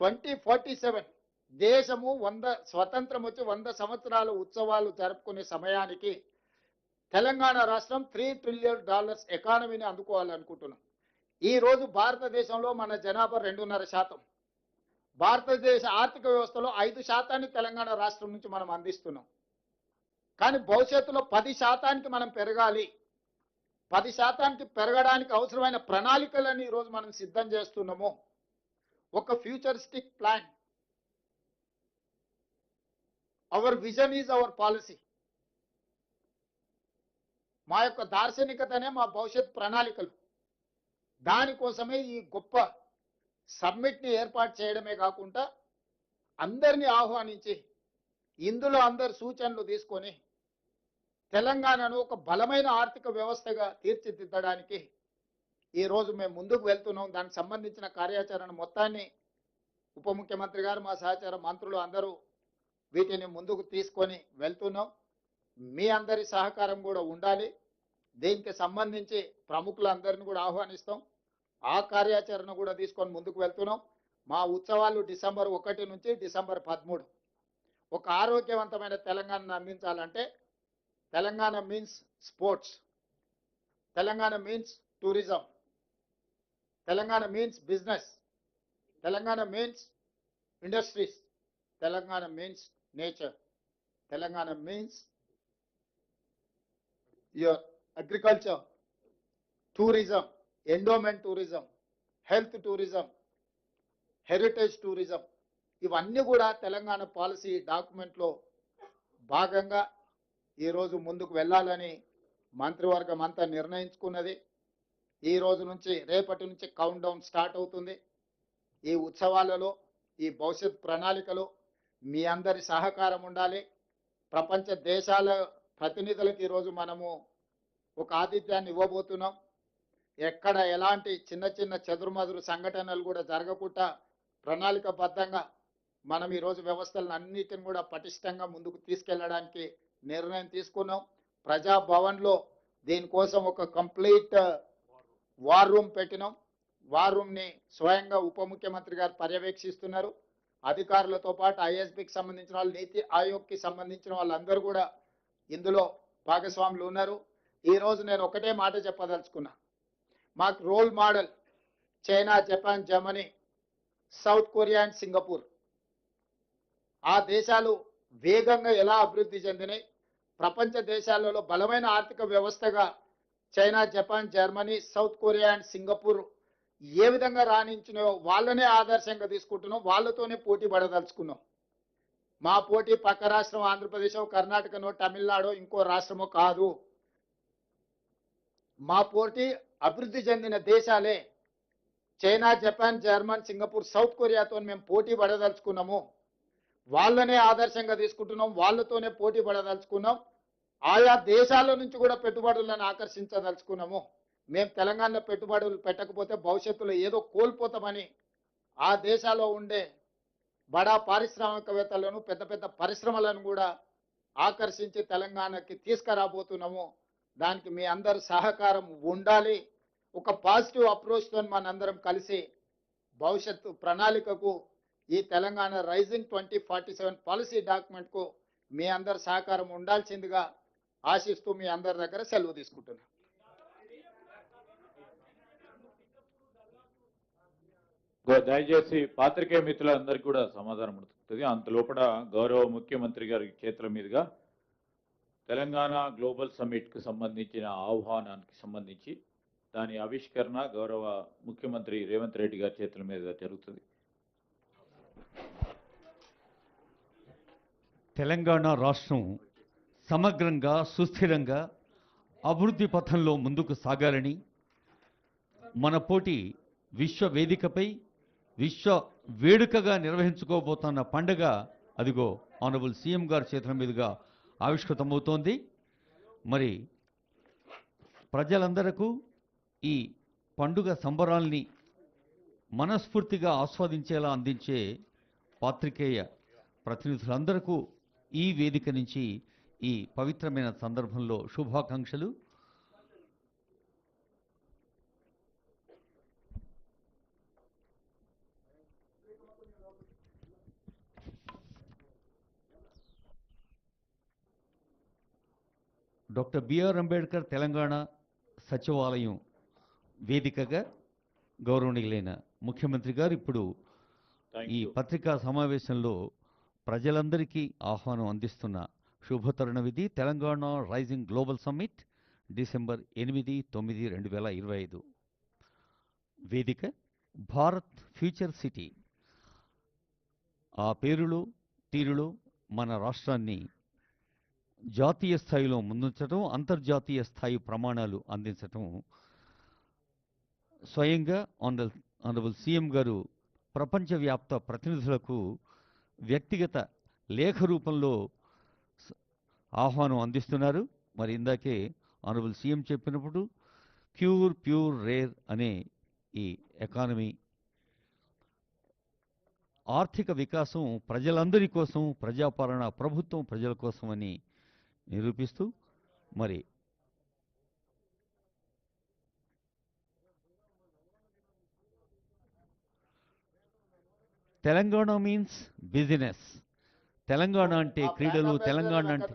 2047 దేశము 100 స్వతంత్రం వచ్చి 100 సంవత్సరాల ఉత్సవాలు జరుపుకునే సమయానికి తెలంగాణ రాష్ట్రం $3 ట్రిలియన్ ఎకానమీని అందుకోవాలనుకుంటున్నాం. ఈ రోజు భారతదేశంలో మన జనాభా 2.5%. భారతదేశ ఆర్థిక వ్యవస్థలో 5% తెలంగాణ రాష్ట్రం నుంచి మనం అందిస్తున్నాం. కానీ భవిష్యత్తులో 10% మనం పెరగాలి. 10% పెరగడానికి అవసరమైన ప్రణాళికలను ఈరోజు మనం సిద్ధం చేస్తున్నాము. ఒక futuristic plan. Hour vision is our policy. మా యొక్క దార్శనికతనే మా భవిష్యత్ ప్రణాళికలు. దానికోసమే ఈ గొప్ప సమ్మిట్ని ఏర్పాటు చేయడమే కాకుండా అందరినీ ఆహ్వానించి ఇందులో అందరి సూచనలు తీసుకొని తెలంగాణను ఒక బలమైన ఆర్థిక వ్యవస్థగా తీర్చిదిద్దడానికి ఈరోజు మేము ముందుకు వెళ్తున్నాం. దానికి సంబంధించిన కార్యాచరణ మొత్తాన్ని ఉప ముఖ్యమంత్రి గారు, మా సహచార మంత్రులు అందరూ వీటిని ముందుకు తీసుకొని వెళ్తున్నాం. మీ అందరి సహకారం కూడా ఉండాలి. దీనికి సంబంధించి ప్రముఖులందరినీ కూడా ఆహ్వానిస్తాం. ఆ కార్యాచరణ కూడా తీసుకొని ముందుకు వెళ్తున్నాం. మా ఉత్సవాలు డిసెంబర్ 1 నుంచి డిసెంబర్ 13. ఒక ఆరోగ్యవంతమైన తెలంగాణను అందించాలంటే Telangana means sports, Telangana means tourism, Telangana means business, Telangana means industries, Telangana means nature, Telangana means your agriculture, tourism, endowment tourism, health tourism, heritage tourism, ఇవన్నీ కూడా తెలంగాణ పాలసీ డాక్యుమెంట్లో భాగంగా ఈరోజు ముందుకు వెళ్ళాలని మంత్రివర్గం అంతా నిర్ణయించుకున్నది. ఈ రోజు నుంచి రేపటి నుంచి కౌంట్ డౌన్ స్టార్ట్ అవుతుంది. ఈ ఉత్సవాలలో ఈ భవిష్యత్ ప్రణాళికలో మీ అందరి సహకారం ఉండాలి. ప్రపంచ దేశాల ప్రతినిధులకు ఈరోజు మనము ఒక ఆతిథ్యాన్ని ఇవ్వబోతున్నాం. ఎక్కడ ఎలాంటి చిన్న చిన్న చెదురుమదురు సంఘటనలు కూడా జరగకుండా ప్రణాళికబద్ధంగా మనం ఈరోజు వ్యవస్థలను అన్నిటిని కూడా పటిష్టంగా ముందుకు తీసుకెళ్లడానికి నిర్ణయం తీసుకున్నాం. ప్రజాభవన్లో దీనికోసం ఒక కంప్లీట్ వార్ రూమ్ పెట్టినాం. వార్ రూమ్ని స్వయంగా ఉప ముఖ్యమంత్రి గారు పర్యవేక్షిస్తున్నారు. అధికారులతో పాటు ఐఎస్బికి సంబంధించిన వాళ్ళు, నీతి ఆయోగ్కి సంబంధించిన వాళ్ళందరూ కూడా ఇందులో భాగస్వాములు ఉన్నారు. ఈరోజు నేను ఒకటే మాట చెప్పదలుచుకున్నా. మాకు role model China, Japan, Germany, South Korea and Singapore. ఆ దేశాలు వేగంగా ఎలా అభివృద్ధి చెందినాయి, ప్రపంచ దేశాలలో బలమైన ఆర్థిక వ్యవస్థగా China, Japan, Germany, South Korea and Singapore ఏ విధంగా రాణించినాయో వాళ్ళనే ఆదర్శంగా తీసుకుంటున్నాం. వాళ్ళతోనే పోటీ పడదలుచుకున్నాం. మా పోటీ పక్క రాష్ట్రం ఆంధ్రప్రదేశ్, కర్ణాటకనో, తమిళనాడో, ఇంకో రాష్ట్రమో కాదు. మా పోటీ అభివృద్ధి చెందిన దేశాలే. China, Japan, German, Singapore, South కొరియాతో మేము పోటీ పడదలుచుకున్నాము. వాళ్ళనే ఆదర్శంగా తీసుకుంటున్నాం. వాళ్ళతోనే పోటీ పడదలుచుకున్నాం. ఆయా దేశాల నుంచి కూడా పెట్టుబడులను ఆకర్షించదలుచుకున్నాము. మేము తెలంగాణలో పెట్టుబడులు పెట్టకపోతే భవిష్యత్తులో ఏదో కోల్పోతామని ఆ దేశాల్లో ఉండే బడా పారిశ్రామికవేత్తలను, పెద్ద పెద్ద పరిశ్రమలను కూడా ఆకర్షించి తెలంగాణకి తీసుకురాబోతున్నాము. దానికి మీ అందరి సహకారం ఉండాలి. ఒక పాజిటివ్ అప్రోచ్తో మనందరం కలిసి భవిష్యత్తు ప్రణాళికకు ఈ తెలంగాణ రైజింగ్ 2047 పాలసీ డాక్యుమెంట్కు మీ అందరి సహకారం ఉండాల్సిందిగా ఆశిస్తూ మీ అందరి దగ్గర సెలవు తీసుకుంటున్నాను. దయచేసి పాత్రికేయ మిత్రులందరికీ కూడా సమాధానం ఉంటుంది. అంతలోపల గౌరవ ముఖ్యమంత్రి గారి చేతుల మీదుగా తెలంగాణ గ్లోబల్ సమ్మిట్కు సంబంధించిన ఆహ్వానానికి సంబంధించి దాని ఆవిష్కరణ గౌరవ ముఖ్యమంత్రి రేవంత్ రెడ్డి గారి చేతుల మీదుగా జరుగుతుంది. తెలంగాణ రాష్ట్రం సమగ్రంగా, సుస్థిరంగా అభివృద్ధి పథంలో ముందుకు సాగాలని, మన పోటీ విశ్వ వేదికపై విశ్వ వేడుకగా నిర్వహించుకోబోతున్న పండుగ అదిగో ఆనరబుల్ సీఎం గారి చేతుల మీదుగా ఆవిష్కృతమవుతోంది. మరి ప్రజలందరకు ఈ పండుగ సంబరాల్ని మనస్ఫూర్తిగా ఆస్వాదించేలా అందించే పాత్రికేయ ప్రతినిధులందరకు ఈ వేదిక నుంచి ఈ పవిత్రమైన సందర్భంలో శుభాకాంక్షలు. డాక్టర్ బిఆర్ అంబేద్కర్ తెలంగాణ సచివాలయం వేదికగా గౌరవనీయులైన ముఖ్యమంత్రి గారు ఇప్పుడు థ్యాంక్ ఈ యూ. పత్రికా సమావేశంలో ప్రజలందరికీ ఆహ్వానం అందిస్తున్న శుభతరుణం ఇది. Telangana rising global summit December 8, 9, 2025. వేదిక భారత్ ఫ్యూచర్ సిటీ. ఆ పేరులో తీరులో మన రాష్ట్రాన్ని జాతీయ స్థాయిలో ముందుంచడం, అంతర్జాతీయ స్థాయి ప్రమాణాలు అందించటం స్వయంగా ఆనరబుల్ సీఎం గారు ప్రపంచవ్యాప్త ప్రతినిధులకు వ్యక్తిగత లేఖ రూపంలో ఆహ్వానం అందిస్తున్నారు. మరి ఇందాకే ఆనరబుల్ సీఎం చెప్పినప్పుడు ప్యూర్ రేర్ అనే ఈ ఎకానమీ ఆర్థిక వికాసం ప్రజలందరి కోసం, ప్రజాపాలన ప్రభుత్వం ప్రజల కోసం అని నిరూపిస్తూ మరి తెలంగాణ మీన్స్ బిజినెస్. తెలంగాణ అంటే ఆ క్రీడలు, బ్రాండ్ తెలంగాణ అంబాసిడర్ అంటే